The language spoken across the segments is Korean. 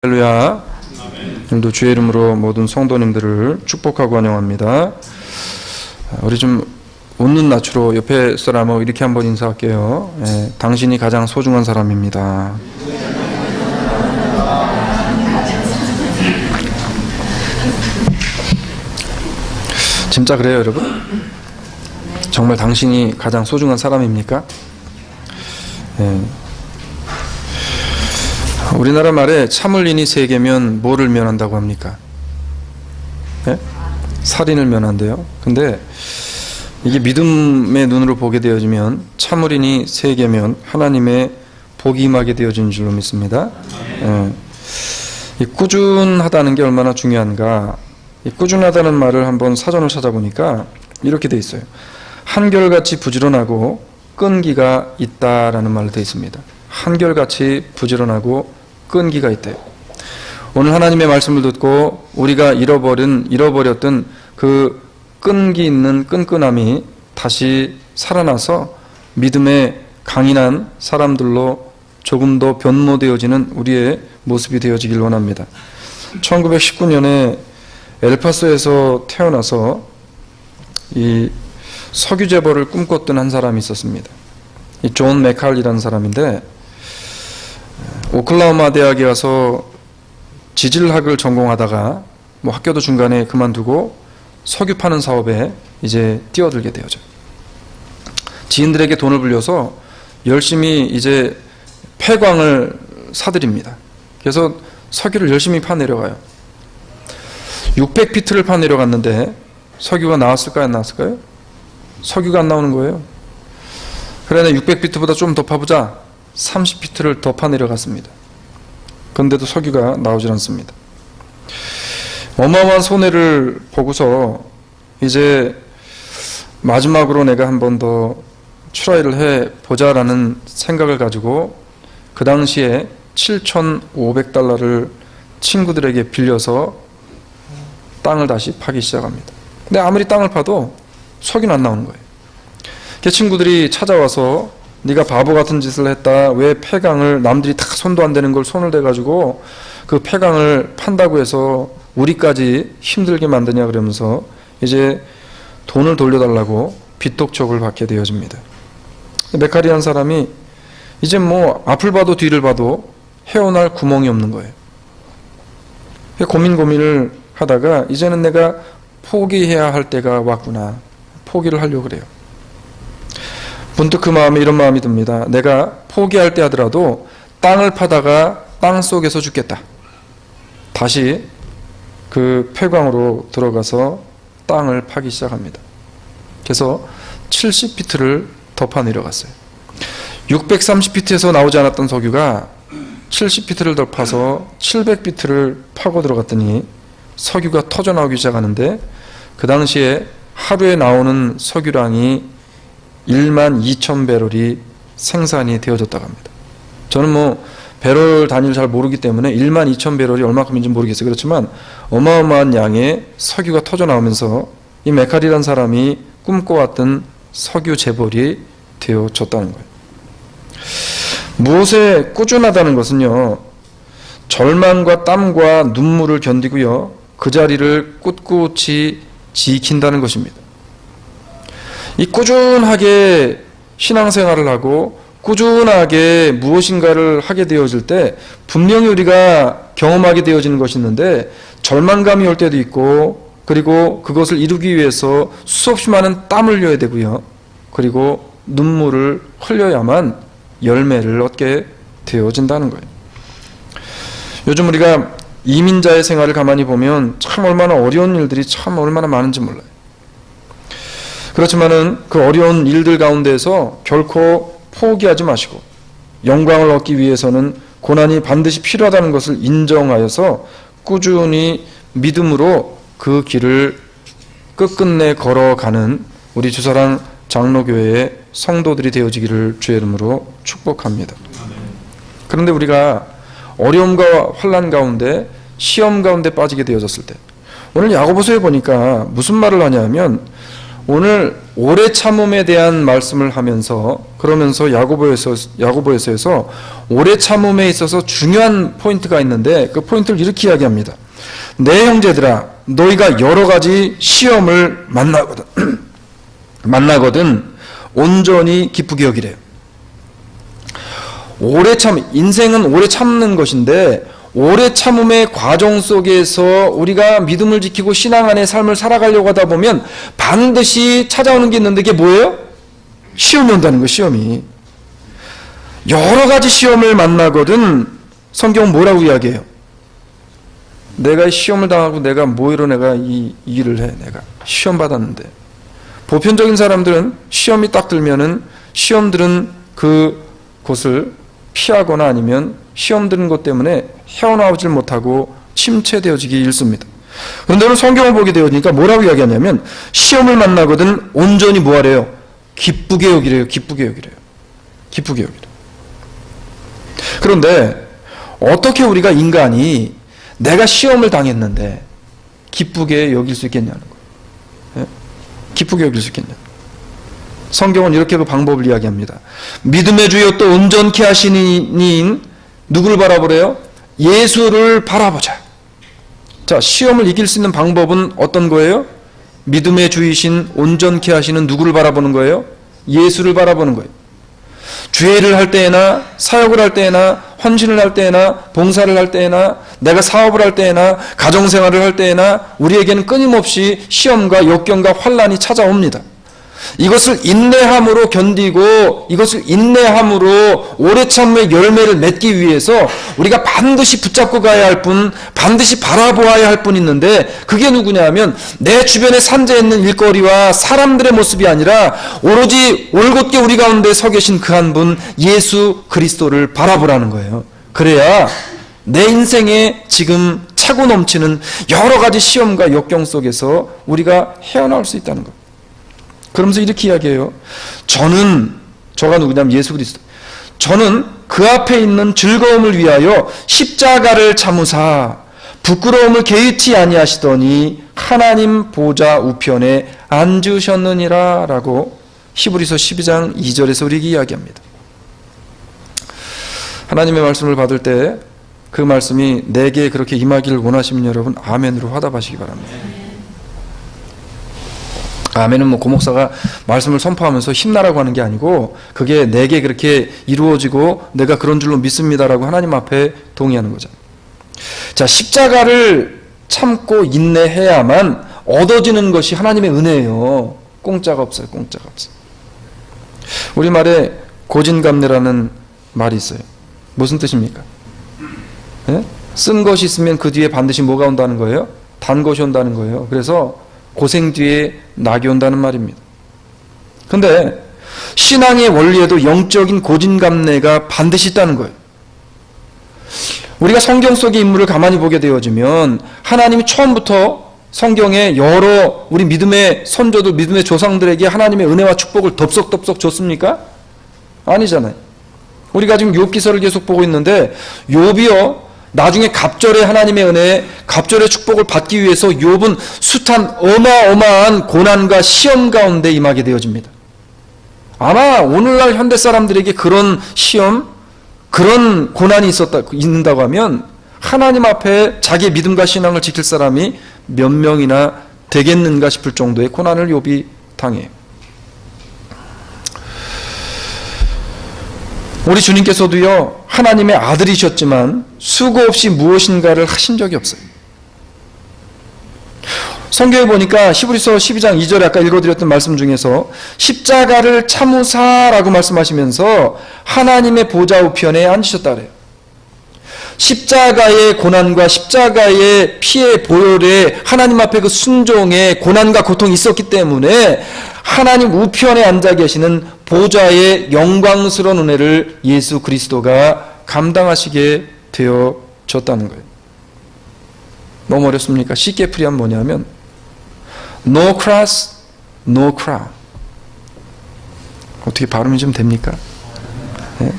할렐루야. 오늘도 주의 이름으로 모든 성도님들을 축복하고 환영합니다. 우리 좀 웃는 낯으로 옆에 사람하고 이렇게 한번 인사할게요. 당신이 가장 소중한 사람입니다. 진짜 그래요, 여러분? 정말 당신이 가장 소중한 사람입니까? 우리나라 말에 참을인이 세 개면 뭐를 면한다고 합니까? 네? 살인을 면한대요. 근데 이게 믿음의 눈으로 보게 되어지면 참을인이 세 개면 하나님의 복이 임하게 되어진 줄로 믿습니다. 이 꾸준하다는 게 얼마나 중요한가. 이 꾸준하다는 말을 한번 사전을 찾아보니까 이렇게 돼 있어요. 한결같이 부지런하고 끈기가 있다라는 말로 돼 있습니다. 한결같이 부지런하고 끈기가 있대요. 오늘 하나님의 말씀을 듣고 우리가 잃어버렸던 그 끈기 있는 끈끈함이 다시 살아나서 믿음의 강인한 사람들로 조금 더 변모되어지는 우리의 모습이 되어지길 원합니다. 1919년에 엘파소에서 태어나서 이 석유 재벌을 꿈꿨던 한 사람이 있었습니다. 이 존 맥칼이라는 사람인데 오클라호마 대학에 가서 지질학을 전공하다가 학교도 중간에 그만두고 석유 파는 사업에 이제 뛰어들게 되어져. 지인들에게 돈을 불려서 열심히 이제 폐광을 사들입니다. 그래서 석유를 열심히 파내려가요. 600피트를 파내려갔는데 석유가 나왔을까요? 안 나왔을까요? 석유가 안 나오는 거예요. 그러나 600피트보다 좀 더 파보자. 30피트를 더 파내려갔습니다. 그런데도 석유가 나오질 않습니다. 어마어마한 손해를 보고서 이제 마지막으로 내가 한 번 더 트라이를 해보자라는 생각을 가지고 그 당시에 7,500달러를 친구들에게 빌려서 땅을 다시 파기 시작합니다. 근데 아무리 땅을 파도 석유는 안 나오는 거예요. 그 친구들이 찾아와서 네가 바보 같은 짓을 했다. 왜 폐광을 남들이 다 손도 안 대는 걸 손을 대가지고 그 폐광을 판다고 해서 우리까지 힘들게 만드냐 그러면서 이제 돈을 돌려달라고 빚독촉을 받게 되어집니다. 메카리한 사람이 이제 앞을 봐도 뒤를 봐도 헤어날 구멍이 없는 거예요. 고민을 하다가 이제는 내가 포기해야 할 때가 왔구나. 포기를 하려고 그래요. 문득 그 마음에 이런 마음이 듭니다. 내가 포기할 때 하더라도 땅을 파다가 땅 속에서 죽겠다. 다시 그 폐광으로 들어가서 땅을 파기 시작합니다. 그래서 70피트를 더 파내려갔어요. 630피트에서 나오지 않았던 석유가 70피트를 더 파서 700피트를 파고 들어갔더니 석유가 터져나오기 시작하는데 그 당시에 하루에 나오는 석유량이 12,000배럴이 생산이 되어졌다고 합니다. 저는 배럴 단위를 잘 모르기 때문에 12,000배럴이 얼마큼인지 모르겠어요. 그렇지만 어마어마한 양의 석유가 터져 나오면서 이 메칼이라는 사람이 꿈꿔왔던 석유 재벌이 되어졌다는 거예요. 무엇에 꾸준하다는 것은요, 절망과 땀과 눈물을 견디고요, 그 자리를 꿋꿋이 지킨다는 것입니다. 이 꾸준하게 신앙생활을 하고 꾸준하게 무엇인가를 하게 되어질 때 분명히 우리가 경험하게 되어지는 것이 있는데 절망감이 올 때도 있고 그리고 그것을 이루기 위해서 수없이 많은 땀을 흘려야 되고요. 그리고 눈물을 흘려야만 열매를 얻게 되어진다는 거예요. 요즘 우리가 이민자의 생활을 가만히 보면 참 얼마나 어려운 일들이 참 얼마나 많은지 몰라요. 그렇지만은 그 어려운 일들 가운데에서 결코 포기하지 마시고 영광을 얻기 위해서는 고난이 반드시 필요하다는 것을 인정하여서 꾸준히 믿음으로 그 길을 끝끝내 걸어가는 우리 주사랑 장로교회의 성도들이 되어지기를 주의 이름으로 축복합니다. 그런데 우리가 어려움과 환난 가운데 시험 가운데 빠지게 되어졌을 때 오늘 야고보서에 보니까 무슨 말을 하냐면 오늘 오래 참음에 대한 말씀을 하면서 그러면서 야고보에서 오래 참음에 있어서 중요한 포인트가 있는데 그 포인트를 이렇게 이야기합니다. 내 형제들아 너희가 여러 가지 시험을 만나거든 온전히 기쁘게 여기래요. 인생은 오래 참는 것인데 오래 참음의 과정 속에서 우리가 믿음을 지키고 신앙 안의 삶을 살아가려고 하다 보면 반드시 찾아오는 게 있는데 그게 뭐예요? 시험이 온다는 거예요. 시험이. 여러 가지 시험을 만나거든 성경은 뭐라고 이야기해요? 내가 시험을 당하고 내가 뭐로 내가 이 일을 해. 내가 시험 받았는데 보편적인 사람들은 시험이 딱 들면은 시험들은 그곳을 피하거나 아니면 시험 드는 것 때문에 헤어나오질 못하고 침체되어지기 일쑤입니다. 그런데 오늘 성경을 보게 되니까 뭐라고 이야기하냐면 시험을 만나거든 온전히 뭐하래요? 기쁘게 여기래요. 기쁘게 여기래요. 기쁘게 여기래요. 그런데 어떻게 우리가 인간이 내가 시험을 당했는데 기쁘게 여길 수 있겠냐는 거예요. 기쁘게 여길 수 있겠냐. 성경은 이렇게 그 방법을 이야기합니다. 믿음의 주여 또 온전케 하시는 이인 누구를 바라보래요? 예수를 바라보자. 자, 시험을 이길 수 있는 방법은 어떤 거예요? 믿음의 주이신 온전케 하시는 누구를 바라보는 거예요? 예수를 바라보는 거예요. 주일을 할 때에나 사역을 할 때에나 헌신을 할 때에나 봉사를 할 때에나 내가 사업을 할 때에나 가정생활을 할 때에나 우리에게는 끊임없이 시험과 역경과 환난이 찾아옵니다. 이것을 인내함으로 견디고 이것을 인내함으로 오래 참음의 열매를 맺기 위해서 우리가 반드시 붙잡고 가야 할 분, 반드시 바라보아야 할 분 있는데 그게 누구냐 하면 내 주변에 산재해 있는 일거리와 사람들의 모습이 아니라 오로지 올곧게 우리 가운데 서 계신 그 한 분 예수 그리스도를 바라보라는 거예요. 그래야 내 인생에 지금 차고 넘치는 여러 가지 시험과 역경 속에서 우리가 헤어나올 수 있다는 것. 그러면서 이렇게 이야기해요. 저가 누구냐면 예수 그리스도. 저는 그 앞에 있는 즐거움을 위하여 십자가를 참으사 부끄러움을 개의치 아니하시더니 하나님 보좌 우편에 앉으셨느니라 라고 히브리서 12장 2절에서 우리에게 이야기합니다. 하나님의 말씀을 받을 때 그 말씀이 내게 그렇게 임하기를 원하시면 여러분 아멘으로 화답하시기 바랍니다. 아멘은 고목사가 말씀을 선포하면서 힘나라고 하는 게 아니고 그게 내게 그렇게 이루어지고 내가 그런 줄로 믿습니다라고 하나님 앞에 동의하는 거죠. 자, 십자가를 참고 인내해야만 얻어지는 것이 하나님의 은혜예요. 공짜가 없어요. 공짜가 없어요. 우리말에 고진감래라는 말이 있어요. 무슨 뜻입니까? 네? 쓴 것이 있으면 그 뒤에 반드시 뭐가 온다는 거예요? 단 것이 온다는 거예요. 그래서 고생 뒤에 낙이 온다는 말입니다. 그런데 신앙의 원리에도 영적인 고진감래가 반드시 있다는 거예요. 우리가 성경 속의 인물을 가만히 보게 되어지면 하나님이 처음부터 성경에 여러 우리 믿음의 선조들, 믿음의 조상들에게 하나님의 은혜와 축복을 덥석덥석 줬습니까? 아니잖아요. 우리가 지금 욥기서를 계속 보고 있는데 욥이요 나중에 갑절의 하나님의 은혜, 갑절의 축복을 받기 위해서 욥은 숱한 어마어마한 고난과 시험 가운데 임하게 되어집니다. 아마 오늘날 현대 사람들에게 그런 시험, 그런 고난이 있는다고 하면 하나님 앞에 자기의 믿음과 신앙을 지킬 사람이 몇 명이나 되겠는가 싶을 정도의 고난을 욥이 당해요. 우리 주님께서도요 하나님의 아들이셨지만 수고 없이 무엇인가를 하신 적이 없어요. 성경에 보니까 히브리서 12장 2절에 아까 읽어드렸던 말씀 중에서 십자가를 참으사라고 말씀하시면서 하나님의 보좌 우편에 앉으셨다 그래요. 십자가의 고난과 십자가의 피의 보혈에 하나님 앞에 그 순종의 고난과 고통이 있었기 때문에 하나님 우편에 앉아 계시는 보좌의 영광스러운 은혜를 예수 그리스도가 감당하시게 되어졌다는 거예요. 너무 어렵습니까? 쉽게 풀이하면 뭐냐면 No cross, no crown. 어떻게 발음이 좀 됩니까? 네?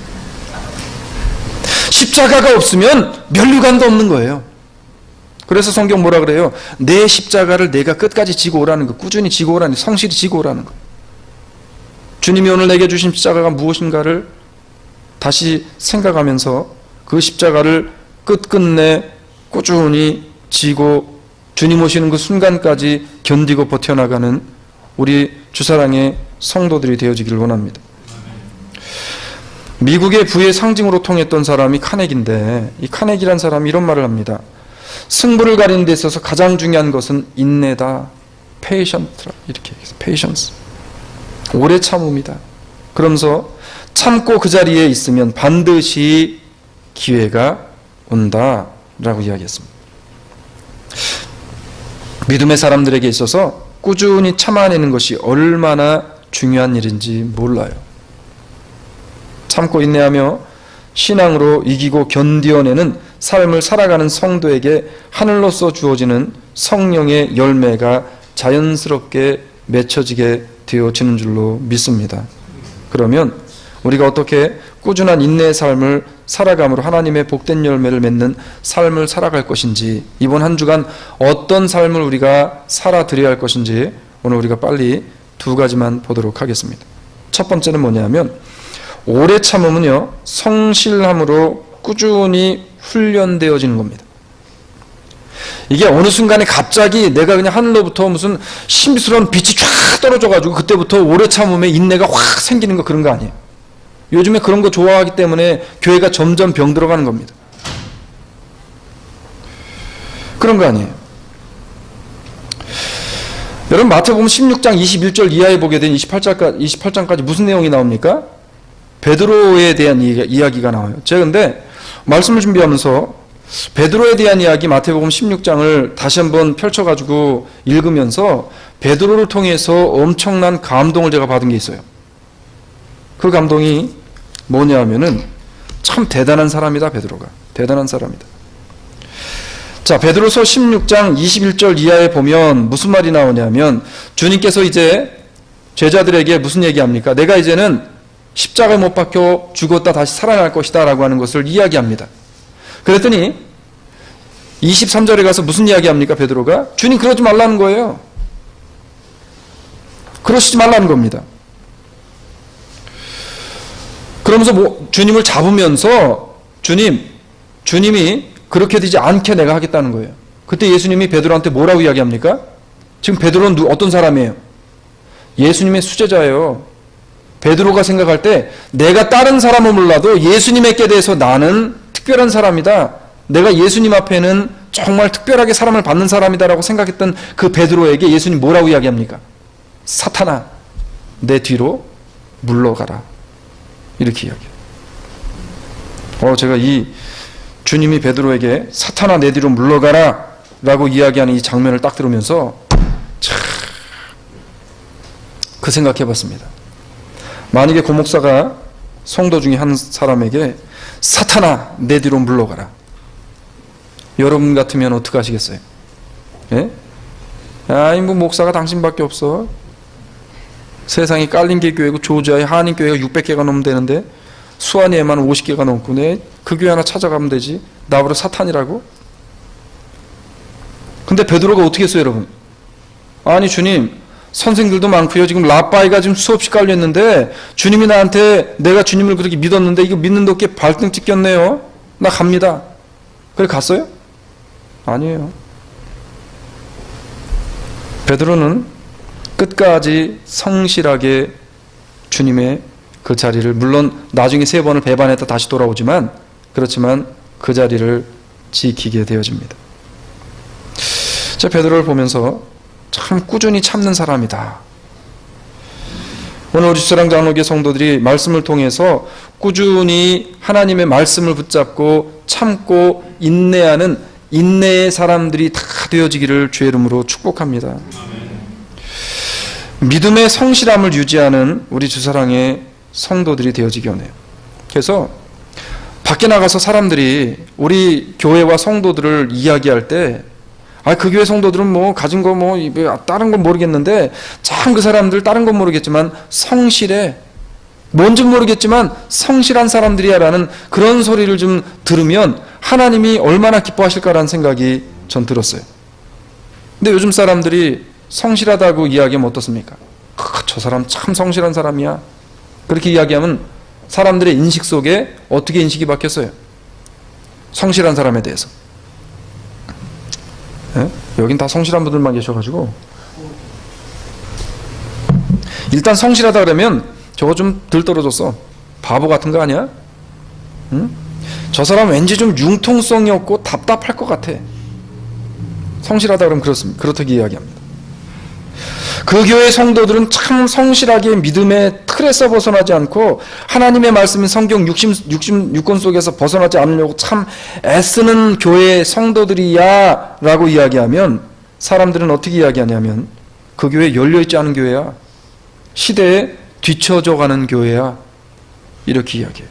십자가가 없으면 면류관도 없는 거예요. 그래서 성경 뭐라 그래요? 내 십자가를 내가 끝까지 지고 오라는 거, 꾸준히 지고 오라는 거, 성실히 지고 오라는 거. 주님이 오늘 내게 주신 십자가가 무엇인가를 다시 생각하면서 그 십자가를 끝끝내 꾸준히 지고 주님 오시는 그 순간까지 견디고 버텨나가는 우리 주사랑의 성도들이 되어지기를 원합니다. 미국의 부의 상징으로 통했던 사람이 카네기인데, 이 카네기란 사람이 이런 말을 합니다. 승부를 가리는 데 있어서 가장 중요한 것은 인내다. patient라 이렇게 얘기해서 patience. 오래 참음이다. 그러면서 참고 그 자리에 있으면 반드시 기회가 온다라고 이야기했습니다. 믿음의 사람들에게 있어서 꾸준히 참아내는 것이 얼마나 중요한 일인지 몰라요. 참고 인내하며 신앙으로 이기고 견디어내는 삶을 살아가는 성도에게 하늘로서 주어지는 성령의 열매가 자연스럽게 맺혀지게 되어지는 줄로 믿습니다. 그러면 우리가 어떻게 꾸준한 인내의 삶을 살아감으로 하나님의 복된 열매를 맺는 삶을 살아갈 것인지, 이번 한 주간 어떤 삶을 우리가 살아드려야 할 것인지 오늘 우리가 빨리 두 가지만 보도록 하겠습니다. 첫 번째는 뭐냐면, 오래 참음은요, 성실함으로 꾸준히 훈련되어지는 겁니다. 이게 어느 순간에 갑자기 내가 그냥 하늘로부터 무슨 신비스러운 빛이 쫙 떨어져가지고 그때부터 오래 참음에 인내가 확 생기는 거, 그런 거 아니에요. 요즘에 그런 거 좋아하기 때문에 교회가 점점 병들어가는 겁니다. 그런 거 아니에요. 여러분, 마태복음 16장 21절 이하에 보게 된 28장까지 무슨 내용이 나옵니까? 베드로에 대한 이야기가 나와요. 제가 근데 말씀을 준비하면서 베드로에 대한 이야기 마태복음 16장을 다시 한번 펼쳐가지고 읽으면서 베드로를 통해서 엄청난 감동을 제가 받은 게 있어요. 그 감동이 뭐냐 하면은 참 대단한 사람이다. 베드로가 대단한 사람이다. 자, 베드로서 16장 21절 이하에 보면 무슨 말이 나오냐면, 주님께서 이제 제자들에게 무슨 얘기합니까? 내가 이제는 십자가에 못 박혀 죽었다 다시 살아날 것이다 라고 하는 것을 이야기합니다. 그랬더니 23절에 가서 무슨 이야기합니까? 베드로가 주님 그러지 말라는 거예요. 그러시지 말라는 겁니다. 그러면서 주님을 잡으면서 주님이 그렇게 되지 않게 내가 하겠다는 거예요. 그때 예수님이 베드로한테 뭐라고 이야기합니까? 지금 베드로는 어떤 사람이에요? 예수님의 수제자예요. 베드로가 생각할 때 내가 다른 사람은 몰라도 예수님에게 대해서 나는 특별한 사람이다. 내가 예수님 앞에는 정말 특별하게 사람을 받는 사람이다라고 생각했던 그 베드로에게 예수님 뭐라고 이야기합니까? 사탄아, 내 뒤로 물러가라. 이렇게 이야기해요. 제가 이 주님이 베드로에게 사탄아 내 뒤로 물러가라 라고 이야기하는 이 장면을 딱 들으면서 참 그 생각해 봤습니다. 만약에 고 목사가 성도 중에 한 사람에게 사탄아 내 뒤로 물러가라, 여러분 같으면 어떻게 하시겠어요? 예? 아이 뭐 목사가 당신밖에 없어. 세상에 깔린 게 교회고 조지아에 한인교회가 600개가 넘으면 되는데 수완이에만 50개가 넘고 내 그 교회 하나 찾아가면 되지. 나보다 사탄이라고? 근데 베드로가 어떻게 했어요, 여러분? 아니 주님, 선생들도 많고요. 지금 라빠이가 지금 수없이 깔렸는데 주님이 나한테 내가 주님을 그렇게 믿었는데 이거 믿는 덕에 발등 찍혔네요. 나 갑니다. 그래 갔어요? 아니에요. 베드로는 끝까지 성실하게 주님의 그 자리를, 물론 나중에 3번을 배반했다 다시 돌아오지만, 그렇지만 그 자리를 지키게 되어집니다. 자, 베드로를 보면서 참 꾸준히 참는 사람이다. 오늘 우리 주사랑 장로교 성도들이 말씀을 통해서 꾸준히 하나님의 말씀을 붙잡고 참고 인내하는 인내의 사람들이 다 되어지기를 주의 이름으로 축복합니다. 믿음의 성실함을 유지하는 우리 주사랑의 성도들이 되어지기 원해요. 그래서 밖에 나가서 사람들이 우리 교회와 성도들을 이야기할 때, 그 교회 성도들은 뭐 가진 거 뭐 다른 건 모르겠는데 참 그 사람들 다른 건 모르겠지만 성실해, 뭔지 모르겠지만 성실한 사람들이야 라는 그런 소리를 좀 들으면 하나님이 얼마나 기뻐하실까라는 생각이 전 들었어요. 근데 요즘 사람들이 성실하다고 이야기하면 어떻습니까? 저 사람 참 성실한 사람이야. 그렇게 이야기하면 사람들의 인식 속에 어떻게 인식이 바뀌었어요? 성실한 사람에 대해서. 예? 여긴 다 성실한 분들만 계셔가지고 일단 성실하다 그러면 저거 좀 들떨어졌어. 바보 같은 거 아니야? 응? 저 사람 왠지 좀 융통성이 없고 답답할 것 같아. 성실하다 그러면 그렇습니다. 그렇다고 이야기합니다. 그 교회 성도들은 참 성실하게 믿음의 틀에서 벗어나지 않고 하나님의 말씀인 성경 66권 속에서 벗어나지 않으려고 참 애쓰는 교회 성도들이야 라고 이야기하면 사람들은 어떻게 이야기하냐면 그 교회 열려있지 않은 교회야. 시대에 뒤처져 가는 교회야. 이렇게 이야기해요.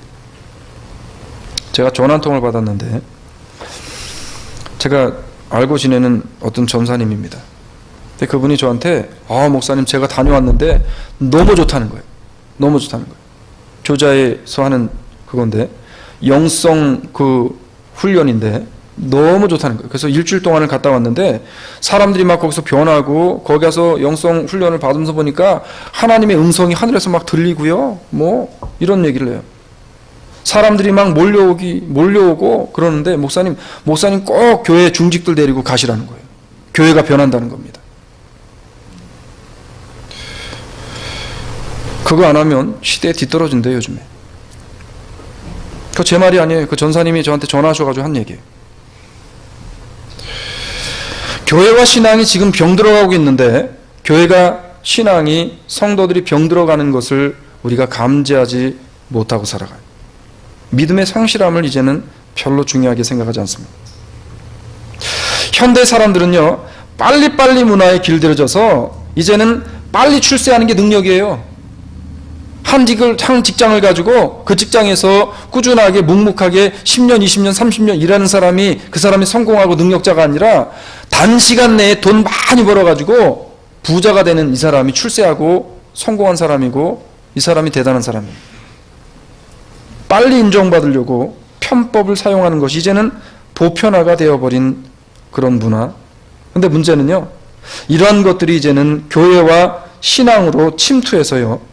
제가 전화 한 통을 받았는데 제가 알고 지내는 어떤 전사님입니다. 근데 그분이 저한테 목사님 제가 다녀왔는데 너무 좋다는 거예요. 너무 좋다는 거예요. 교자에서 하는 그건데 영성 그 훈련인데 너무 좋다는 거예요. 그래서 일주일 동안을 갔다 왔는데 사람들이 막 거기서 변하고 거기 가서 영성 훈련을 받으면서 보니까 하나님의 음성이 하늘에서 막 들리고요. 뭐 이런 얘기를 해요. 사람들이 막 몰려오고 그러는데 목사님 꼭 교회 중직들 데리고 가시라는 거예요. 교회가 변한다는 겁니다. 그거 안 하면 시대에 뒤떨어진대요, 요즘에. 그거 제 말이 아니에요. 그 전사님이 저한테 전화하셔가지고 한 얘기예요. 교회와 신앙이 지금 병들어가고 있는데 교회가 신앙이 성도들이 병들어가는 것을 우리가 감지하지 못하고 살아가요. 믿음의 성실함을 이제는 별로 중요하게 생각하지 않습니다. 현대 사람들은요, 빨리빨리 문화에 길들여져서 이제는 빨리 출세하는 게 능력이에요. 한 직장을 가지고 그 직장에서 꾸준하게 묵묵하게 10년, 20년, 30년 일하는 사람이 그 사람이 성공하고 능력자가 아니라 단시간 내에 돈 많이 벌어가지고 부자가 되는 이 사람이 출세하고 성공한 사람이고 이 사람이 대단한 사람이에요. 빨리 인정받으려고 편법을 사용하는 것이 이제는 보편화가 되어버린 그런 문화. 근데 문제는요, 이러한 것들이 이제는 교회와 신앙으로 침투해서요,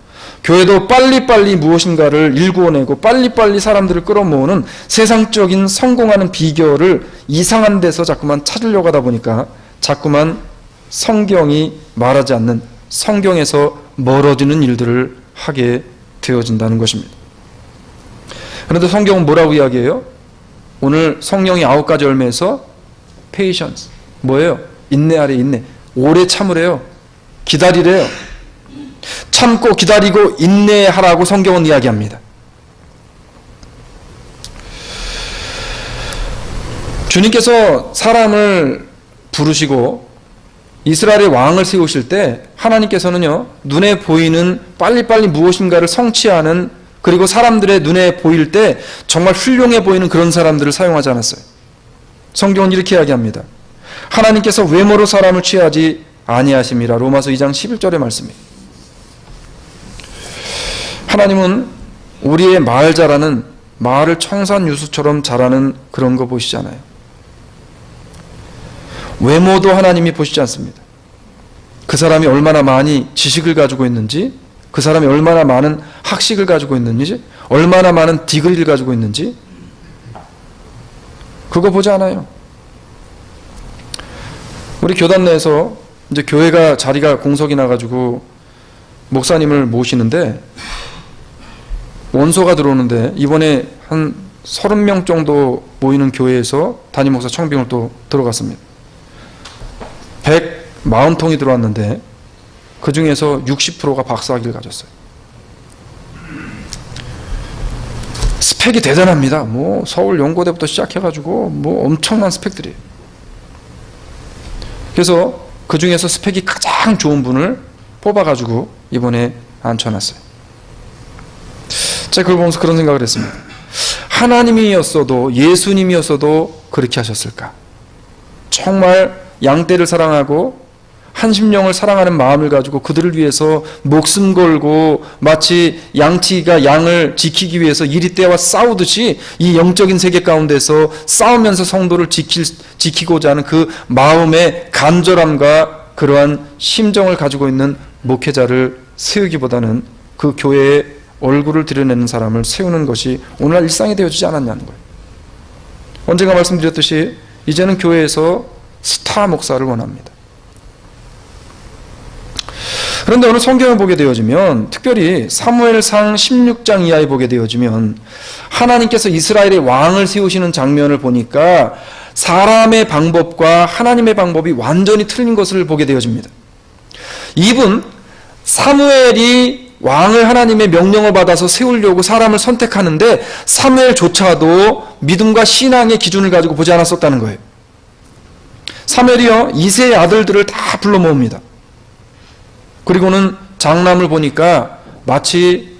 교회도 빨리빨리 무엇인가를 일구어내고 빨리빨리 사람들을 끌어모으는 세상적인 성공하는 비결을 이상한 데서 자꾸만 찾으려고 하다 보니까 자꾸만 성경이 말하지 않는 성경에서 멀어지는 일들을 하게 되어진다는 것입니다. 그런데 성경은 뭐라고 이야기해요? 오늘 성령이 9가지 열매에서 patience, 뭐예요? 인내하래. 인내. 오래 참으래요. 기다리래요. 참고 기다리고 인내하라고 성경은 이야기합니다. 주님께서 사람을 부르시고 이스라엘의 왕을 세우실 때 하나님께서는요, 눈에 보이는 빨리빨리 무엇인가를 성취하는, 그리고 사람들의 눈에 보일 때 정말 훌륭해 보이는 그런 사람들을 사용하지 않았어요. 성경은 이렇게 이야기합니다. 하나님께서 외모로 사람을 취하지 아니하심이라. 로마서 2장 11절의 말씀이에요. 하나님은 우리의 말 잘하는, 말을 청산유수처럼 잘하는 그런 거 보시지 않아요. 외모도 하나님이 보시지 않습니다. 그 사람이 얼마나 많이 지식을 가지고 있는지, 그 사람이 얼마나 많은 학식을 가지고 있는지, 얼마나 많은 디그리를 가지고 있는지, 그거 보지 않아요. 우리 교단 내에서 이제 교회가 자리가 공석이 나가지고 목사님을 모시는데, 원소가 들어오는데 이번에 한 30명 정도 모이는 교회에서 담임 목사 청빙을 또 들어갔습니다. 140통이 들어왔는데 그 중에서 60%가 박사학위를 가졌어요. 스펙이 대단합니다. 뭐 서울 연고대부터 시작해가지고 뭐 엄청난 스펙들이에요. 그래서 그 중에서 스펙이 가장 좋은 분을 뽑아가지고 이번에 앉혀놨어요. 제가 그걸 보면서 그런 생각을 했습니다. 하나님이었어도, 예수님이었어도 그렇게 하셨을까? 정말 양떼를 사랑하고 한 심령을 사랑하는 마음을 가지고 그들을 위해서 목숨 걸고 마치 양치기가 양을 지키기 위해서 이리떼와 싸우듯이 이 영적인 세계 가운데서 싸우면서 성도를 지키고자 하는 그 마음의 간절함과 그러한 심정을 가지고 있는 목회자를 세우기보다는 그 교회의 얼굴을 드러내는 사람을 세우는 것이 오늘날 일상이 되어지지 않았냐는 거예요. 언젠가 말씀드렸듯이 이제는 교회에서 스타 목사를 원합니다. 그런데 오늘 성경을 보게 되어지면, 특별히 사무엘상 16장 이하에 보게 되어지면 하나님께서 이스라엘의 왕을 세우시는 장면을 보니까 사람의 방법과 하나님의 방법이 완전히 틀린 것을 보게 되어집니다. 이분 사무엘이 왕을 하나님의 명령을 받아서 세우려고 사람을 선택하는데 사무엘조차도 믿음과 신앙의 기준을 가지고 보지 않았었다는 거예요. 사무엘이요, 이새의 아들들을 다 불러 모읍니다. 그리고는 장남을 보니까 마치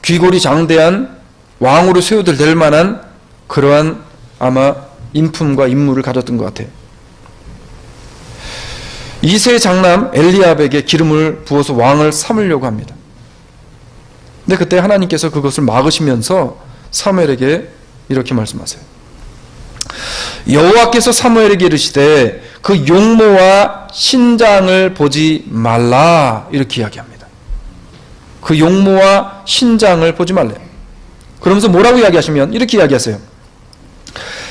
귀골이 장대한 왕으로 세워도 될 만한 그러한 아마 인품과 인물을 가졌던 것 같아요. 이새의 장남 엘리압에게 기름을 부어서 왕을 삼으려고 합니다. 근데 그때 하나님께서 그것을 막으시면서 사무엘에게 이렇게 말씀하세요. 여호와께서 사무엘에게 이르시되 그 용모와 신장을 보지 말라, 이렇게 이야기합니다. 그 용모와 신장을 보지 말래요. 그러면서 뭐라고 이야기하시면 이렇게 이야기하세요.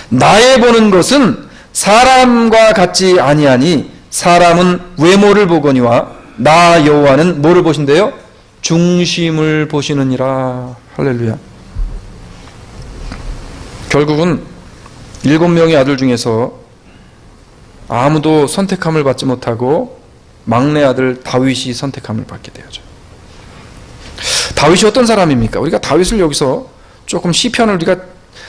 나의 보는 것은 사람과 같지 아니하니 사람은 외모를 보거니와 나 여호와는 뭐를 보신대요? 중심을 보시느니라. 할렐루야. 결국은 7명의 아들 중에서 아무도 선택함을 받지 못하고 막내 아들 다윗이 선택함을 받게 되어져. 다윗이 어떤 사람입니까? 우리가 다윗을 여기서 조금 시편을 우리가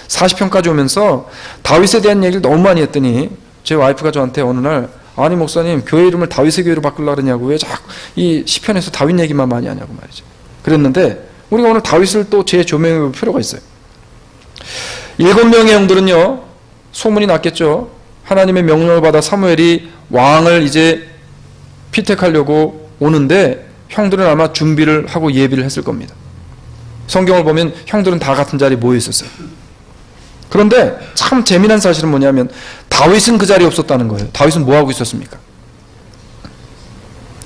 40편까지 오면서 다윗에 대한 얘기를 너무 많이 했더니 제 와이프가 저한테 어느 날, 아니 목사님 교회 이름을 다윗의 교회로 바꾸려고 그러냐고, 왜 자꾸 이 시편에서 다윗 얘기만 많이 하냐고 말이죠. 그랬는데 우리가 오늘 다윗을 또 재조명해 볼 필요가 있어요. 7명의 형들은요, 소문이 났겠죠. 하나님의 명령을 받아 사무엘이 왕을 이제 피택하려고 오는데 형들은 아마 준비를 하고 예비를 했을 겁니다. 성경을 보면 형들은 다 같은 자리에 모여 있었어요. 그런데 참 재미난 사실은 뭐냐면 다윗은 그 자리에 없었다는 거예요. 다윗은 뭐 하고 있었습니까?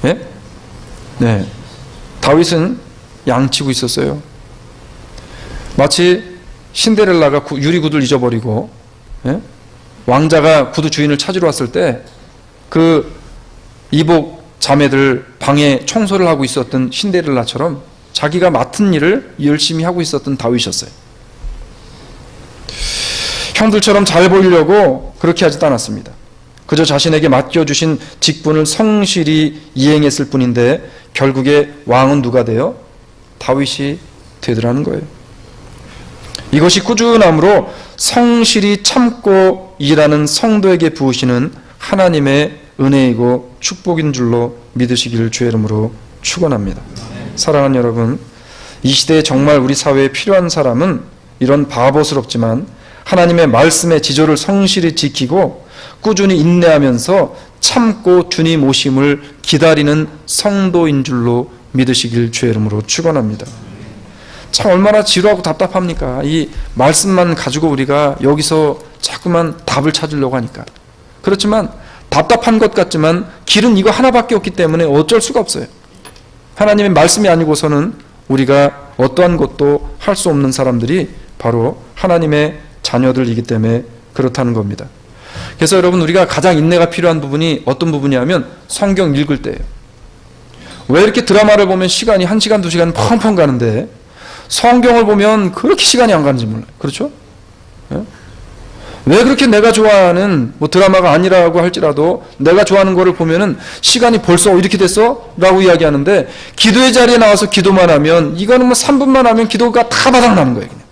예? 네. 다윗은 양치고 있었어요. 마치 신데렐라가 유리구두를 잊어버리고, 예? 왕자가 구두 주인을 찾으러 왔을 때 그 이복 자매들 방에 청소를 하고 있었던 신데렐라처럼 자기가 맡은 일을 열심히 하고 있었던 다윗이었어요. 형들처럼 잘 보이려고 그렇게 하지도 않았습니다. 그저 자신에게 맡겨주신 직분을 성실히 이행했을 뿐인데 결국에 왕은 누가 돼요? 다윗이 되더라는 거예요. 이것이 꾸준함으로 성실히 참고 일하는 성도에게 부으시는 하나님의 은혜이고 축복인 줄로 믿으시기를 주의 이름으로 축원합니다. 사랑하는 여러분, 이 시대에 정말 우리 사회에 필요한 사람은 이런 바보스럽지만 하나님의 말씀의 지조를 성실히 지키고 꾸준히 인내하면서 참고 주님 오심을 기다리는 성도인 줄로 믿으시길 주의 이름으로 축원합니다. 참 얼마나 지루하고 답답합니까? 이 말씀만 가지고 우리가 여기서 자꾸만 답을 찾으려고 하니까. 그렇지만 답답한 것 같지만 길은 이거 하나밖에 없기 때문에 어쩔 수가 없어요. 하나님의 말씀이 아니고서는 우리가 어떠한 것도 할 수 없는 사람들이 바로 하나님의 자녀들이기 때문에 그렇다는 겁니다. 그래서 여러분, 우리가 가장 인내가 필요한 부분이 어떤 부분이냐면 성경 읽을 때예요. 왜 이렇게 드라마를 보면 시간이 1시간, 2시간 펑펑 가는데 성경을 보면 그렇게 시간이 안 가는지 몰라요. 그렇죠? 예? 왜 그렇게 내가 좋아하는 드라마가 아니라고 할지라도 내가 좋아하는 거를 보면은 시간이 벌써 이렇게 됐어? 라고 이야기하는데 기도의 자리에 나와서 기도만 하면 이거는 3분만 하면 기도가 다 바닥나는 거예요. 그냥.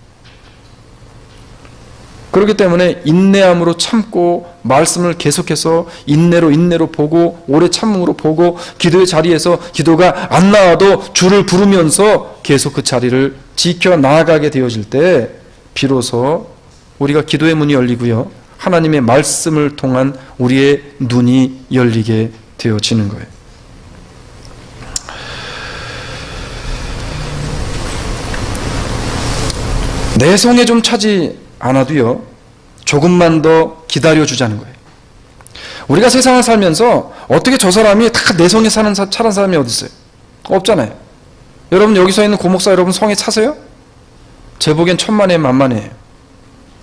그렇기 때문에 인내함으로 참고 말씀을 계속해서 인내로 보고 오래 참음으로 보고 기도의 자리에서 기도가 안 나와도 주를 부르면서 계속 그 자리를 지켜나가게 되어질 때 비로소 우리가 기도의 문이 열리고요, 하나님의 말씀을 통한 우리의 눈이 열리게 되어지는 거예요. 내성에 좀 차지 않아도요, 조금만 더 기다려주자는 거예요. 우리가 세상을 살면서 어떻게 저 사람이 다 내성에 차는 사람이 어디 있어요? 없잖아요. 여러분 여기서 있는 고목사 여러분 성에 차세요? 제 보기엔 천만에 만만해요.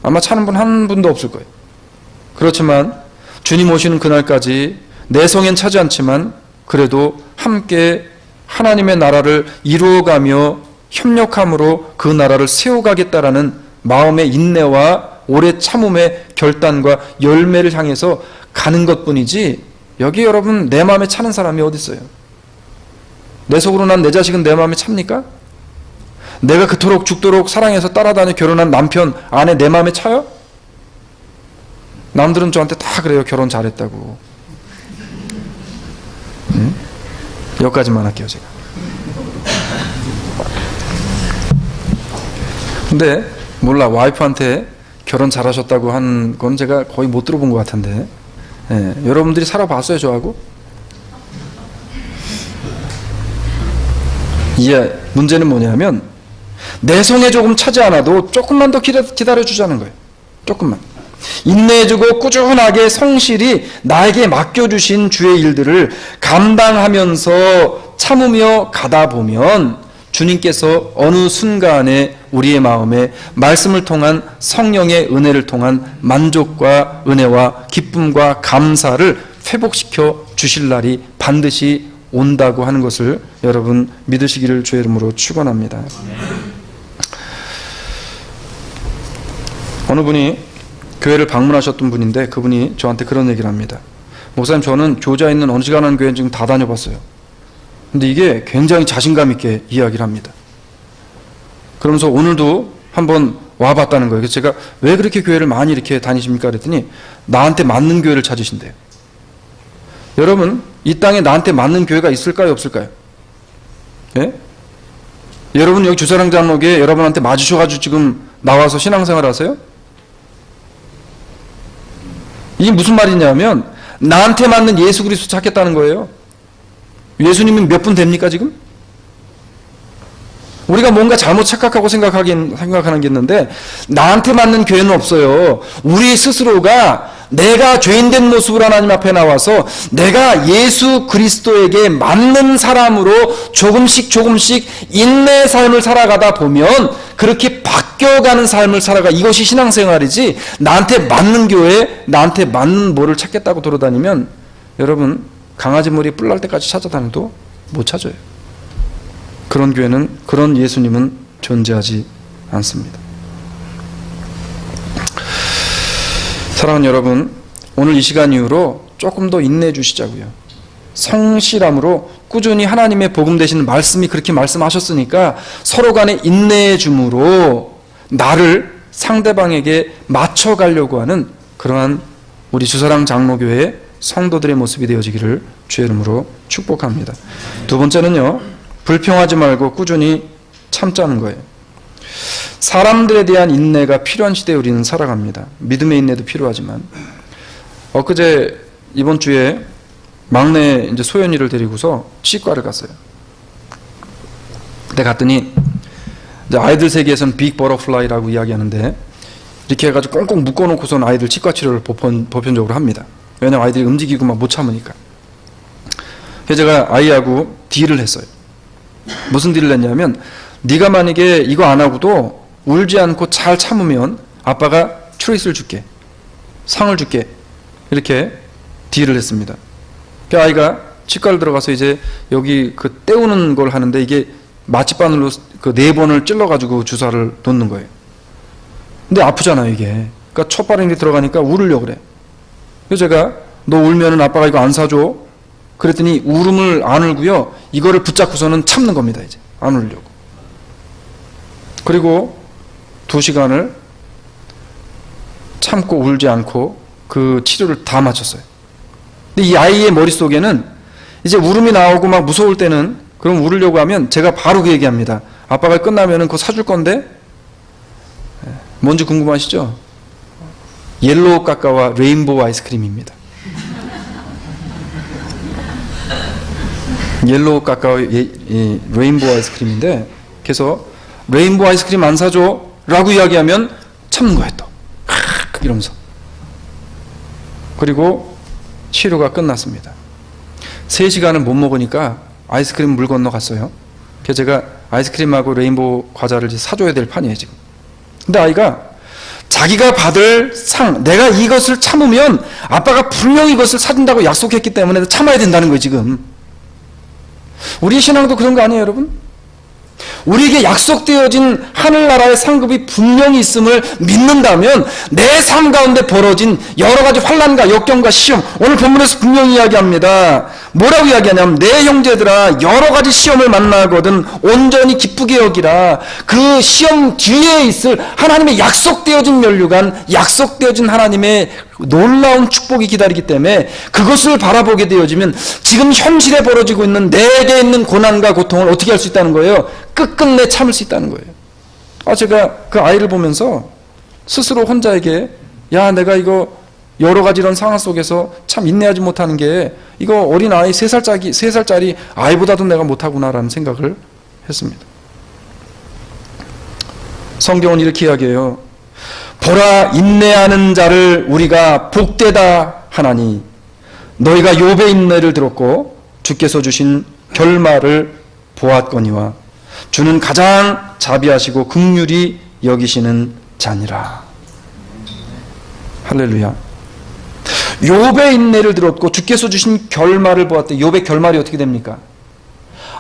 아마 차는 분 한 분도 없을 거예요. 그렇지만 주님 오시는 그날까지 내성엔 차지 않지만 그래도 함께 하나님의 나라를 이루어가며 협력함으로 그 나라를 세워가겠다라는 마음의 인내와 오래 참음의 결단과 열매를 향해서 가는 것뿐이지, 여기 여러분 내 마음에 차는 사람이 어디 있어요? 내 속으로 난 내 자식은 내 마음에 찹니까? 내가 그토록 죽도록 사랑해서 따라다녀 결혼한 남편, 아내 내 마음에 차요? 남들은 저한테 다 그래요. 결혼 잘했다고. 응? 여기까지만 할게요, 제가. 근데 몰라, 와이프한테 결혼 잘하셨다고 한 건 제가 거의 못 들어본 것 같은데, 예, 여러분들이 살아봤어요, 저하고? 이게 문제는 뭐냐면 내성에 조금 차지 않아도 조금만 더 기다려주자는 거예요. 조금만 인내해주고 꾸준하게 성실히 나에게 맡겨주신 주의 일들을 감당하면서 참으며 가다 보면 주님께서 어느 순간에 우리의 마음에 말씀을 통한 성령의 은혜를 통한 만족과 은혜와 기쁨과 감사를 회복시켜 주실 날이 반드시 온다고 하는 것을 여러분 믿으시기를 주의 이름으로 축원합니다. 어느 분이 교회를 방문하셨던 분인데 그분이 저한테 그런 얘기를 합니다. 목사님, 저는 교자 있는 어지간한 교회 지금 다 다녀봤어요. 근데 이게 굉장히 자신감 있게 이야기를 합니다. 그러면서 오늘도 한번 와봤다는 거예요. 그래서 제가 왜 그렇게 교회를 많이 이렇게 다니십니까? 그랬더니 나한테 맞는 교회를 찾으신대요. 여러분, 이 땅에 나한테 맞는 교회가 있을까요? 없을까요? 예? 여러분 여기 주사랑 장로교회 여러분한테 맞으셔가지고 지금 나와서 신앙생활 하세요? 이게 무슨 말이냐면 나한테 맞는 예수 그리스도 찾겠다는 거예요. 예수님은 몇 분 됩니까 지금? 우리가 뭔가 잘못 착각하고 생각하는 게 있는데 나한테 맞는 교회는 없어요. 우리 스스로가 내가 죄인된 모습으로 하나님 앞에 나와서 내가 예수 그리스도에게 맞는 사람으로 조금씩 인내의 삶을 살아가다 보면 그렇게 바뀌어가는 삶을 살아가. 이것이 신앙생활이지, 나한테 맞는 교회, 나한테 맞는 뭐를 찾겠다고 돌아다니면 여러분 강아지 머리 뿔 날 때까지 찾아다녀도 못 찾아요. 그런 교회는, 그런 예수님은 존재하지 않습니다. 사랑하는 여러분, 오늘 이 시간 이후로 조금 더 인내해 주시자고요. 성실함으로 꾸준히 하나님의 복음 되시는 말씀이 그렇게 말씀하셨으니까 서로 간에 인내해 줌으로 나를 상대방에게 맞춰가려고 하는 그러한 우리 주사랑 장로교회의 성도들의 모습이 되어지기를 주의 이름으로 축복합니다. 두 번째는요, 불평하지 말고 꾸준히 참자는 거예요. 사람들에 대한 인내가 필요한 시대에 우리는 살아갑니다. 믿음의 인내도 필요하지만, 엊그제 이번 주에 막내 이제 소연이를 데리고서 치과를 갔어요. 그때 갔더니 이제 아이들 세계에서는 빅 버터플라이라고 이야기하는데 이렇게 해가지고 꽁꽁 묶어놓고선 아이들 치과 치료를 보편적으로 합니다. 왜냐면 아이들이 움직이고 막 못 참으니까. 그래서 제가 아이하고 딜을 했어요. 무슨 딜을 했냐면, 네가 만약에 이거 안 하고도 울지 않고 잘 참으면 아빠가 트릿을 줄게, 상을 줄게, 이렇게 딜을 했습니다. 그 아이가 치과를 들어가서 이제 여기 그 떼우는 걸 하는데 이게 마취바늘로 그 4번을 찔러가지고 주사를 놓는 거예요. 근데 아프잖아요 이게. 그러니까 첫 발행이 들어가니까 울으려고 그래. 그래서 제가 너 울면은 아빠가 이거 안 사줘. 그랬더니 울음을 안 울고요, 이거를 붙잡고서는 참는 겁니다. 이제 안 울려고. 그리고 2시간을 참고 울지 않고 그 치료를 다 마쳤어요. 근데 이 아이의 머릿속에는 이제 울음이 나오고 막 무서울 때는, 그럼 울으려고 하면 제가 바로 그 얘기합니다. 아빠가 끝나면은 그거 사줄 건데 뭔지 궁금하시죠? 옐로우 카카오와 레인보우 아이스크림입니다. 옐로우 카카오 레인보우 아이스크림인데, 그래서 레인보우 아이스크림 안 사줘 라고 이야기하면 참는 거예요 또 이러면서. 그리고 치료가 끝났습니다. 3시간을 못 먹으니까 아이스크림 물 건너 갔어요. 그래서 제가 아이스크림하고 레인보우 과자를 사줘야 될 판이에요 지금. 근데 아이가 자기가 받을 상, 내가 이것을 참으면 아빠가 분명히 이것을 사준다고 약속했기 때문에 참아야 된다는 거예요 지금. 우리 신앙도 그런 거 아니에요 여러분? 우리에게 약속되어진 하늘나라의 상급이 분명히 있음을 믿는다면 내 삶 가운데 벌어진 여러 가지 환난과 역경과 시험, 오늘 본문에서 분명히 이야기합니다. 뭐라고 이야기하냐면 내 형제들아 여러 가지 시험을 만나거든 온전히 기쁘게 여기라. 그 시험 뒤에 있을 하나님의 약속되어진 면류관, 약속되어진 하나님의 놀라운 축복이 기다리기 때문에 그것을 바라보게 되어지면 지금 현실에 벌어지고 있는 내게 있는 고난과 고통을 어떻게 할 수 있다는 거예요? 끝끝내 참을 수 있다는 거예요. 제가 그 아이를 보면서 스스로 혼자에게 야 내가 이거 여러 가지 이런 상황 속에서 참 인내하지 못하는 게 이거 어린 아이 3살짜리 아이보다도 내가 못하구나라는 생각을 했습니다. 성경은 이렇게 이야기해요. 보라 인내하는 자를 우리가 복되다 하나니 너희가 욥의 인내를 들었고 주께서 주신 결말을 보았거니와 주는 가장 자비하시고 긍휼히 여기시는 자니라. 할렐루야. 욥의 인내를 들었고 주께서 주신 결말을 보았대. 욥의 결말이 어떻게 됩니까?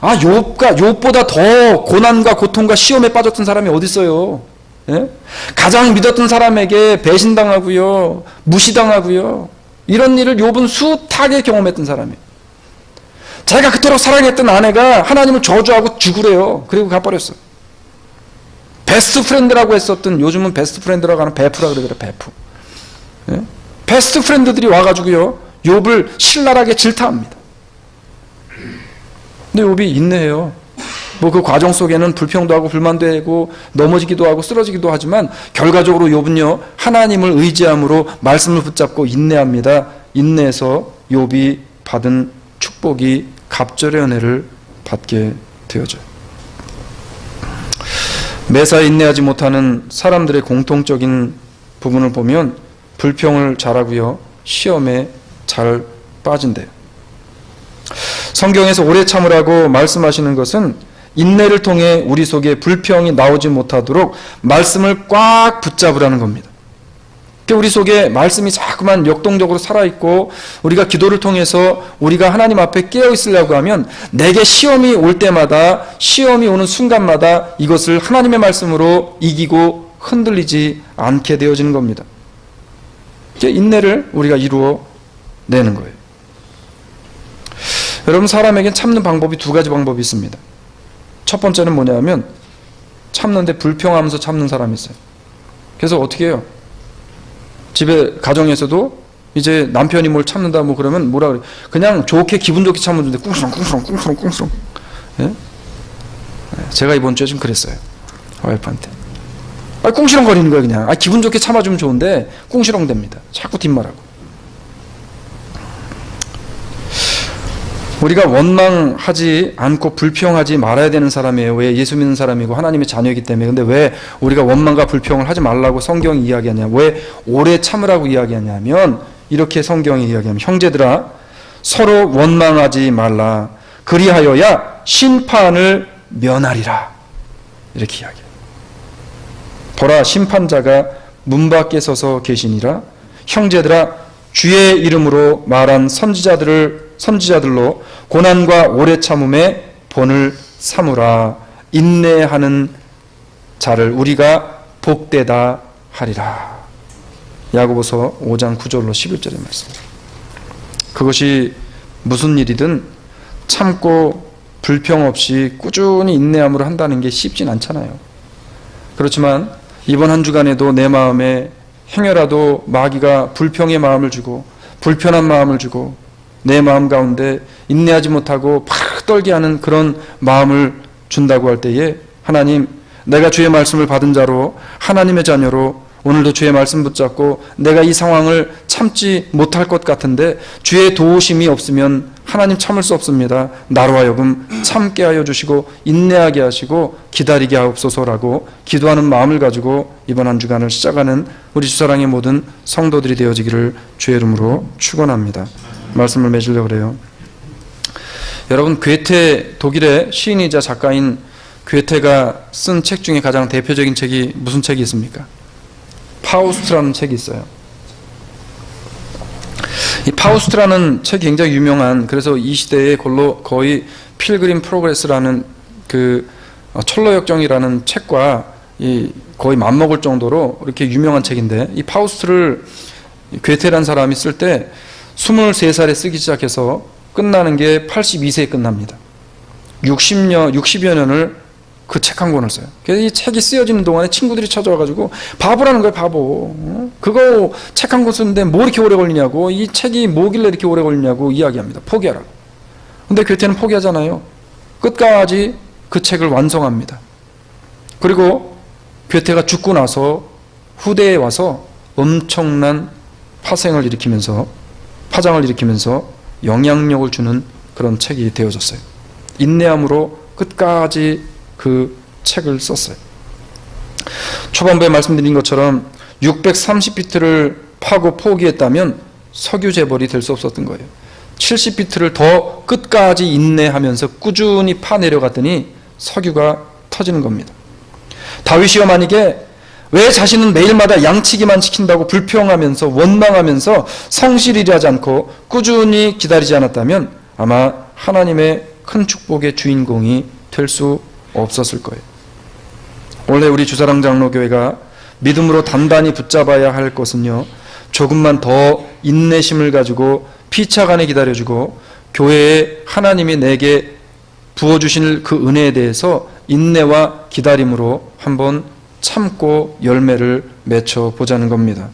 욥보다 더 고난과 고통과 시험에 빠졌던 사람이 어디 있어요? 예? 가장 믿었던 사람에게 배신당하고요, 무시당하고요, 이런 일을 욥은 숱하게 경험했던 사람이에요. 자기가 그토록 사랑했던 아내가 하나님을 저주하고 죽으래요. 그리고 가버렸어요. 베스트 프렌드라고 했었던, 요즘은 베스트 프렌드라고 하는 베프라 그러더라고요. 베프. 예? 베스트 프렌드들이 와가지고요 욥을 신랄하게 질타합니다. 근데 욥이 인내해요. 그 과정 속에는 불평도 하고 불만도 하고 넘어지기도 하고 쓰러지기도 하지만 결과적으로 욥은요 하나님을 의지함으로 말씀을 붙잡고 인내합니다. 인내해서 욥이 받은 축복이 갑절의 은혜를 받게 되어져요. 매사 인내하지 못하는 사람들의 공통적인 부분을 보면 불평을 잘하고요 시험에 잘 빠진대요. 성경에서 오래 참으라고 말씀하시는 것은 인내를 통해 우리 속에 불평이 나오지 못하도록 말씀을 꽉 붙잡으라는 겁니다. 우리 속에 말씀이 자꾸만 역동적으로 살아있고 우리가 기도를 통해서 우리가 하나님 앞에 깨어있으려고 하면 내게 시험이 올 때마다, 시험이 오는 순간마다 이것을 하나님의 말씀으로 이기고 흔들리지 않게 되어지는 겁니다. 인내를 우리가 이루어내는 거예요. 여러분, 사람에겐 참는 방법이 2가지 방법이 있습니다. 첫 번째는 뭐냐면 참는데 불평하면서 참는 사람이 있어요. 그래서 어떻게 해요? 집에 가정에서도 이제 남편이 뭘 참는다 뭐 그러면 뭐라 그래? 그냥 좋게 기분 좋게 참는데 꿍스렁. 예? 제가 이번 주에 좀 그랬어요. 와이프한테. 꿍시렁 거리는 거예요 그냥. 기분 좋게 참아주면 좋은데 꿍시렁 됩니다. 자꾸 뒷말하고. 우리가 원망하지 않고 불평하지 말아야 되는 사람이에요. 왜? 예수 믿는 사람이고 하나님의 자녀이기 때문에. 근데 왜 우리가 원망과 불평을 하지 말라고 성경이 이야기하냐? 왜 오래 참으라고 이야기하냐면 이렇게 성경이 이야기합니다. 형제들아 서로 원망하지 말라. 그리하여야 심판을 면하리라. 이렇게 이야기해요. 보라 심판자가 문 밖에 서서 계시니라. 형제들아 주의 이름으로 말한 선지자들로 고난과 오래 참음의 본을 삼으라. 인내하는 자를 우리가 복되다 하리라. 야고보서 5장 9절로 11절의 말씀. 그것이 무슨 일이든 참고 불평 없이 꾸준히 인내함으로 한다는 게 쉽진 않잖아요. 그렇지만 이번 한 주간에도 내 마음에 행여라도 마귀가 불평의 마음을 주고 불편한 마음을 주고 내 마음 가운데 인내하지 못하고 팍 떨게 하는 그런 마음을 준다고 할 때에 하나님, 내가 주의 말씀을 받은 자로 하나님의 자녀로 오늘도 주의 말씀 붙잡고 내가 이 상황을 참지 못할 것 같은데 주의 도우심이 없으면 하나님 참을 수 없습니다. 나로 하여금 참게 하여 주시고 인내하게 하시고 기다리게 하옵소서라고 기도하는 마음을 가지고 이번 한 주간을 시작하는 우리 주사랑의 모든 성도들이 되어지기를 주의 이름으로 축원합니다. 말씀을 맺으려고 그래요. 여러분, 괴테, 독일의 시인이자 작가인 괴테가 쓴 책 중에 가장 대표적인 책이 무슨 책이 있습니까? 파우스트라는 책이 있어요. 이 파우스트라는 책이 굉장히 유명한, 그래서 이 시대에 거의 필그림 프로그레스라는 그 철로역정이라는 책과 거의 맞먹을 정도로 이렇게 유명한 책인데, 이 파우스트를 괴테라는 사람이 쓸 때 23살에 쓰기 시작해서 끝나는 게 82세에 끝납니다. 60여 년을 그 책 한 권을 써요. 그래서 이 책이 쓰여지는 동안에 친구들이 찾아와가지고 바보라는 거예요, 바보. 그거 책 한 권 쓰는데 뭐 이렇게 오래 걸리냐고, 이 책이 뭐길래 이렇게 오래 걸리냐고 이야기합니다. 포기하라고. 근데 괴테는 포기하잖아요. 끝까지 그 책을 완성합니다. 그리고 괴테가 죽고 나서 후대에 와서 엄청난 파장을 일으키면서 영향력을 주는 그런 책이 되어졌어요. 인내함으로 끝까지 그 책을 썼어요. 초반부에 말씀드린 것처럼 630비트를 파고 포기했다면 석유 재벌이 될 수 없었던 거예요. 70비트를 더 끝까지 인내하면서 꾸준히 파내려갔더니 석유가 터지는 겁니다. 다윗이여 만약에 왜 자신은 매일마다 양치기만 시킨다고 불평하면서 원망하면서 성실히 하지 않고 꾸준히 기다리지 않았다면 아마 하나님의 큰 축복의 주인공이 될 수 없었을 거예요. 원래 우리 주사랑 장로교회가 믿음으로 단단히 붙잡아야 할 것은요, 조금만 더 인내심을 가지고 피차간에 기다려주고 교회에 하나님이 내게 부어주실 그 은혜에 대해서 인내와 기다림으로 한번 참고 열매를 맺어보자는 겁니다.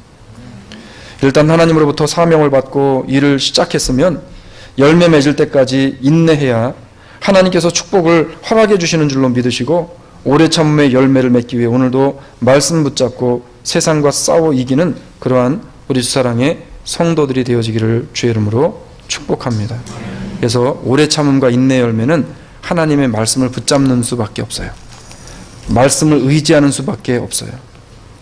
일단 하나님으로부터 사명을 받고 일을 시작했으면 열매 맺을 때까지 인내해야 하나님께서 축복을 허락해 주시는 줄로 믿으시고 오래 참음의 열매를 맺기 위해 오늘도 말씀 붙잡고 세상과 싸워 이기는 그러한 우리 주사랑의 성도들이 되어지기를 주의 이름으로 축복합니다. 그래서 오래 참음과 인내 열매는 하나님의 말씀을 붙잡는 수밖에 없어요. 말씀을 의지하는 수밖에 없어요.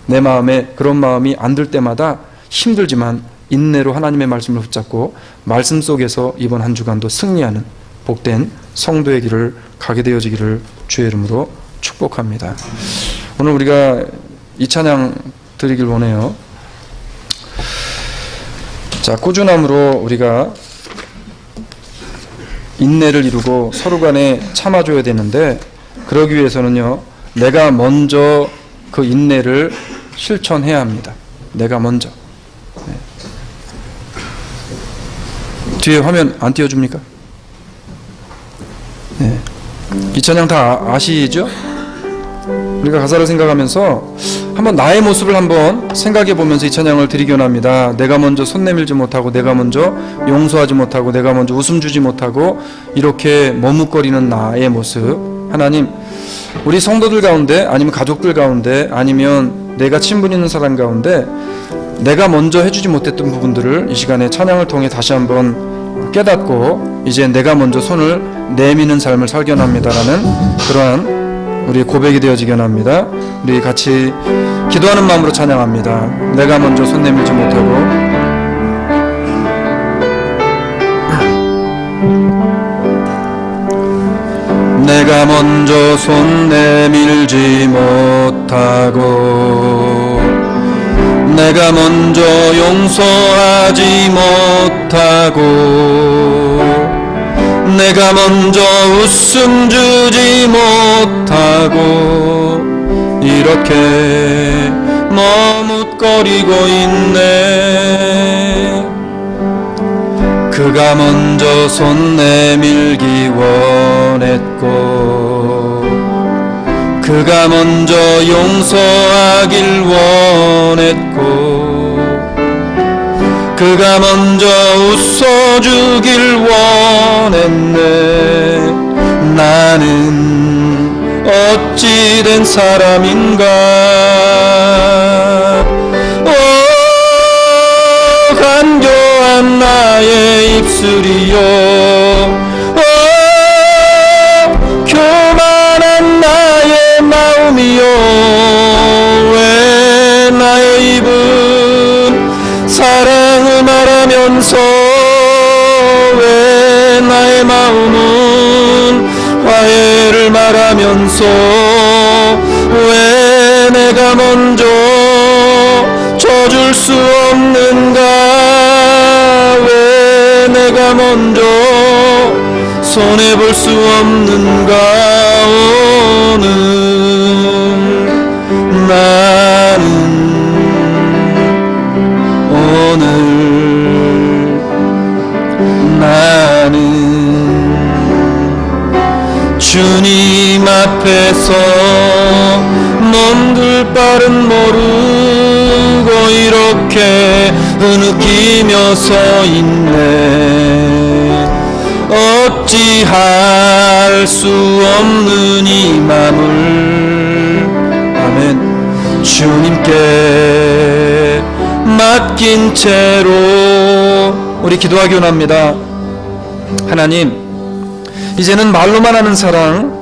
내 마음에 그런 마음이 안 들 때마다 힘들지만 인내로 하나님의 말씀을 붙잡고 말씀 속에서 이번 한 주간도 승리하는 복된 성도의 길을 가게 되어지기를 주의 이름으로 축복합니다. 오늘 우리가 이 찬양 드리길 원해요. 자, 꾸준함으로 우리가 인내를 이루고 서로 간에 참아줘야 되는데, 그러기 위해서는요, 내가 먼저 그 인내를 실천해야 합니다. 내가 먼저. 네. 뒤에 화면 안 띄워줍니까? 네. 이 찬양 다 아시죠? 우리가 가사를 생각하면서 한번 나의 모습을 한번 생각해 보면서 이 찬양을 드리기 원합니다. 내가 먼저 손 내밀지 못하고, 내가 먼저 용서하지 못하고, 내가 먼저 웃음 주지 못하고 이렇게 머뭇거리는 나의 모습, 하나님, 우리 성도들 가운데, 아니면 가족들 가운데, 아니면 내가 친분 있는 사람 가운데 내가 먼저 해주지 못했던 부분들을 이 시간에 찬양을 통해 다시 한번 깨닫고 이제 내가 먼저 손을 내미는 삶을 살게 합니다라는 그러한 우리 고백이 되어지게 합니다. 우리 같이 기도하는 마음으로 찬양합니다. 내가 먼저 손 내밀지 못하고, 내가 먼저 손 내밀지 못하고, 내가 먼저 용서하지 못하고, 내가 먼저 웃음 주지 못하고 이렇게 머뭇거리고 있네. 그가 먼저 손 내밀기 원했고, 그가 먼저 용서하길 원했고, 그가 먼저 웃어주길 원했네. 나는 어찌 된 사람인가. 오, 간교한 나의 입술이여, 나의 마음은 화해를 말하면서 왜 내가 먼저 져줄 수 없는가? 왜 내가 먼저 손해볼 수 없는가? 나는 주님 앞에서 몸둘 바른 모르고 이렇게 흐느끼며 서 있네. 어찌할 수 없는 이 맘을 아멘 주님께 맡긴 채로 우리 기도하기 원합니다. 하나님, 이제는 말로만 하는 사랑,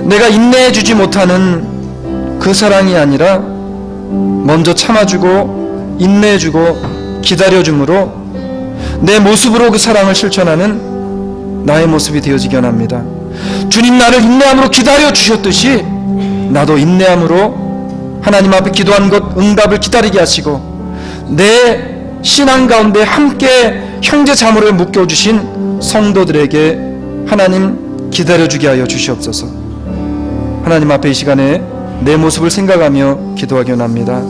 내가 인내해 주지 못하는 그 사랑이 아니라 먼저 참아주고 인내해주고 기다려줌으로 내 모습으로 그 사랑을 실천하는 나의 모습이 되어지기 원합니다. 주님, 나를 인내함으로 기다려 주셨듯이 나도 인내함으로 하나님 앞에 기도한 것 응답을 기다리게 하시고 내 신앙 가운데 함께 형제 자매를 묶여주신 성도들에게 하나님 기다려주게 하여 주시옵소서. 하나님 앞에 이 시간에 내 모습을 생각하며 기도하기 원합니다.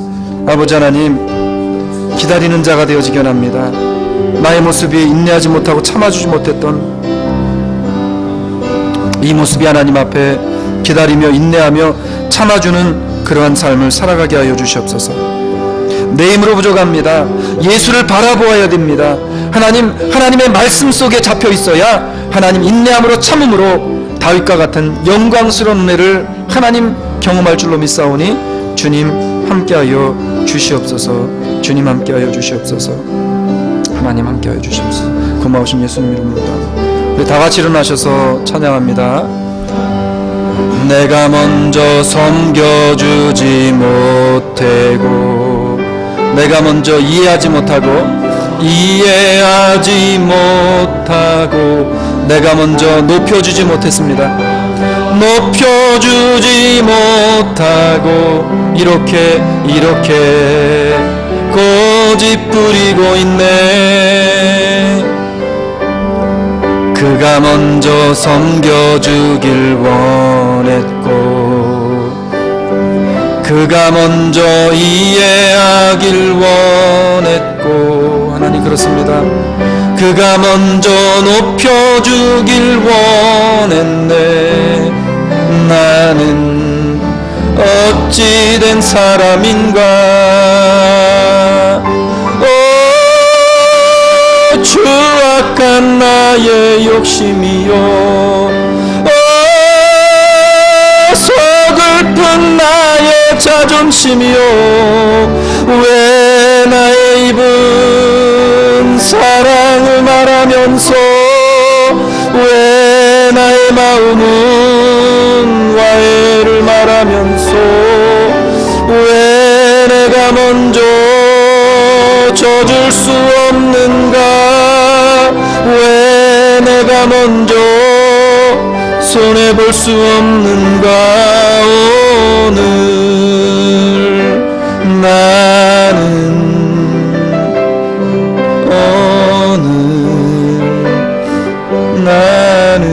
아버지 하나님, 기다리는 자가 되어지기 원합니다. 나의 모습이 인내하지 못하고 참아주지 못했던 이 모습이 하나님 앞에 기다리며 인내하며 참아주는 그러한 삶을 살아가게 하여 주시옵소서. 내 힘으로 부족합니다. 예수를 바라보아야 됩니다. 하나님의 말씀 속에 잡혀 있어야 하나님 인내함으로 참음으로 다윗과 같은 영광스러운 은혜를 하나님 경험할 줄로 믿사오니 주님 함께하여 주시옵소서. 주님 함께하여 주시옵소서. 하나님 함께하여 주시옵소서. 고마우신 예수님 이름으로다. 우리 다 같이 일어나셔서 찬양합니다. 내가 먼저 섬겨주지 못하고 내가 먼저 이해하지 못하고 내가 먼저 높여주지 못했습니다. 높여주지 못하고 이렇게 고집 부리고 있네. 그가 먼저 섬겨주길 원했고 그가 먼저 이해하길 원했고 하나님 그렇습니다. 그가 먼저 높여주길 원했네. 나는 어찌된 사람인가. 오 추악한 나의 욕심이요 서글픈 나의 자존심이요 왜 나의 입은 사랑을 말하면서 왜 나의 마음은 화해를 말하면서 왜 내가 먼저 져줄 수 없는가. 왜 내가 먼저 손해볼 수 없는가. 나는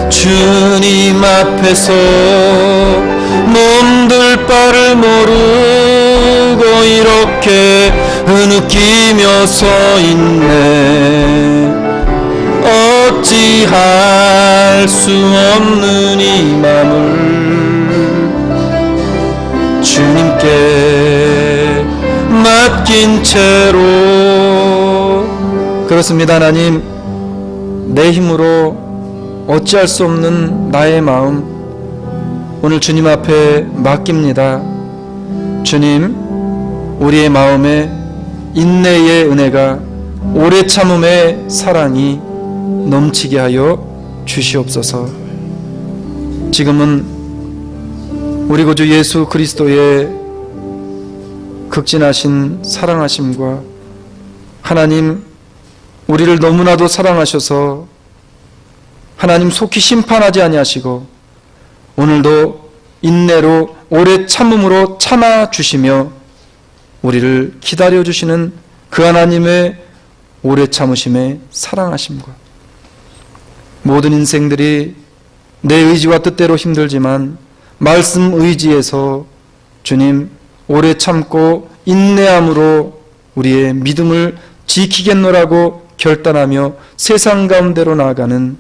주님 앞에서 몸둘 바를 모르고 이렇게 흐느끼며 서 있네. 어찌할 수 없는 이 맘을 주님께 맡긴 채로 그렇습니다. 하나님, 내 힘으로 어찌할 수 없는 나의 마음 오늘 주님 앞에 맡깁니다. 주님, 우리의 마음에 인내의 은혜가 오래 참음의 사랑이 넘치게 하여 주시옵소서. 지금은 우리 구주 예수 그리스도의 극진하신 사랑하심과 하나님 우리를 너무나도 사랑하셔서 하나님 속히 심판하지 아니하시고 오늘도 인내로 오래 참음으로 참아주시며 우리를 기다려주시는 그 하나님의 오래 참으심에 사랑하심과 모든 인생들이 내 의지와 뜻대로 힘들지만 말씀 의지에서 주님 오래 참고 인내함으로 우리의 믿음을 지키겠노라고 결단하며 세상 가운데로 나아가는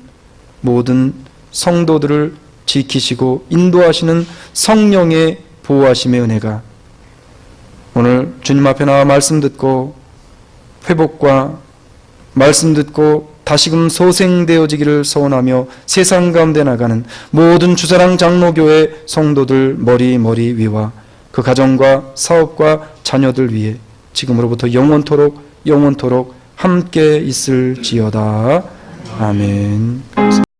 모든 성도들을 지키시고 인도하시는 성령의 보호하심의 은혜가 오늘 주님 앞에 나와 말씀 듣고 회복과 말씀 듣고 다시금 소생되어지기를 소원하며 세상 가운데 나가는 모든 주사랑 장로교회 성도들 머리 위와 그 가정과 사업과 자녀들 위해 지금으로부터 영원토록 함께 있을지어다. 아멘.